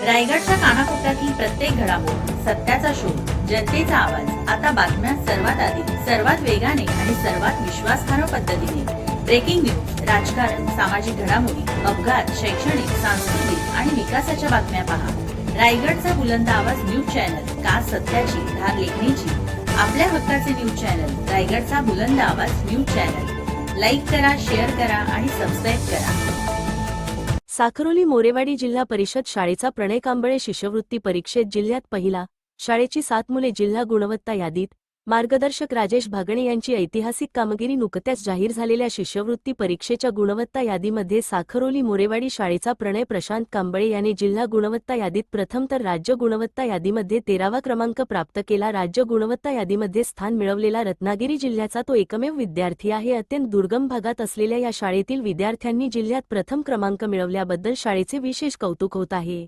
रायगडच्या कानाकोपऱ्यातील प्रत्येक घडामोड, सत्याचा शोध, जनतेचा आवाज. आता बातम्या सर्वात आधी, सर्वात वेगाने आणि सर्वात विश्वासार्ह पद्धतीने. ब्रेकिंग न्यूज, राजकारण, सामाजिक घडामोडी, अपघात, शैक्षणिक, सांस्कृतिक आणि विकासाच्या बातम्या पहा. रायगडचा बुलंद आवाज न्यूज चॅनल, का सत्याची धार लेखणीची. आपल्या हक्काचे न्यूज चॅनल, रायगडचा बुलंद आवाज न्यूज चॅनल. लाईक करा, शेअर करा आणि सबस्क्राईब करा. साखरोली मोरेवाडी जिल्हा परिषद शाळेचा प्रणय कांबळे शिष्यवृत्ती परीक्षेत जिल्ह्यात पहिला. शाळेची 7 मुले जिल्हा गुणवत्ता यादीत. मार्गदर्शक राजेश भागणे यांची ऐतिहासिक कामगिरी. नुकत्याच जाहीर झालेल्या शिष्यवृत्ती परीक्षेच्या गुणवत्ता यादीमध्ये साखरोली मोरेवाडी शाळेचा प्रणय प्रशांत कांबळे याने जिल्हा गुणवत्ता यादीत प्रथम तर राज्य गुणवत्ता यादीमध्ये 13वा क्रमांक प्राप्त केला. राज्य गुणवत्ता यादीमध्ये स्थान मिळवलेला रत्नागिरी जिल्ह्याचा तो एकमेव विद्यार्थी आहे. अत्यंत दुर्गम भागात असलेल्या या शाळेतील विद्यार्थ्यांनी जिल्ह्यात प्रथम क्रमांक मिळवल्याबद्दल शाळेचे विशेष कौतुक होत आहे.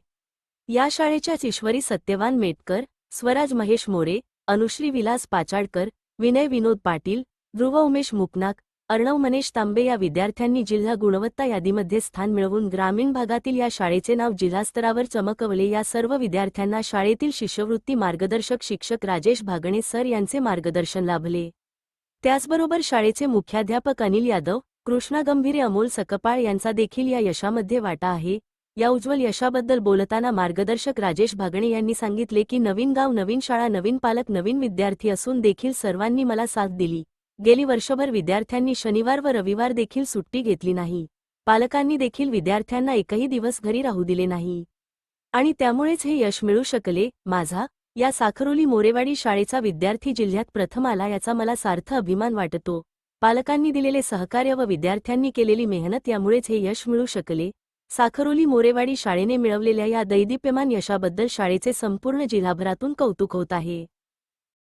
या शाळेच्या ईश्वरी सत्यवान मेटकर, स्वराज महेश मोरे, अनुश्री विलास पाचाडकर, विनय विनोद पाटील, ध्रुव उमेश मुकनाक, अर्णव मनेश तांबे या विद्यार्थ्यांनी जिल्हा गुणवत्ता यादीमध्ये स्थान मिळवून ग्रामीण भागातील या शाळेचे नाव जिल्हास्तरावर चमकवले. या सर्व विद्यार्थ्यांना शाळेतील शिष्यवृत्ती मार्गदर्शक शिक्षक राजेश भागणे सर यांचे मार्गदर्शन लाभले. त्याचबरोबर शाळेचे मुख्याध्यापक अनिल यादव, कृष्णा गंभीरे, अमोल सकपाळ यांचा देखील या यशामध्ये वाटा आहे. या उज्ज्वल यशाबद्दल बोलताना मार्गदर्शक राजेश भागणे यांनी सांगितले की नवीन गाव, नवीन शाळा, नवीन पालक, नवीन विद्यार्थी असून देखील सर्वांनी मला साथ दिली. गेली वर्षभर विद्यार्थ्यांनी शनिवार व रविवार देखील सुट्टी घेतली नाही. पालकांनी देखील विद्यार्थ्यांना एकही दिवस घरी राहू दिले नाही आणि त्यामुळेच हे यश मिळू शकले. माझा या साखरोली मोरेवाडी शाळेचा विद्यार्थी जिल्ह्यात प्रथम आला याचा मला सार्थ अभिमान वाटतो. पालकांनी दिलेले सहकार्य व विद्यार्थ्यांनी केलेली मेहनत यामुळेच हे यश मिळू शकले. साखरोली मोरेवाडी शाळेने मिळवलेल्या या दैदिप्यमान यशाबद्दल शाळेचे संपूर्ण जिल्हाभरातून कौतुक होत आहे.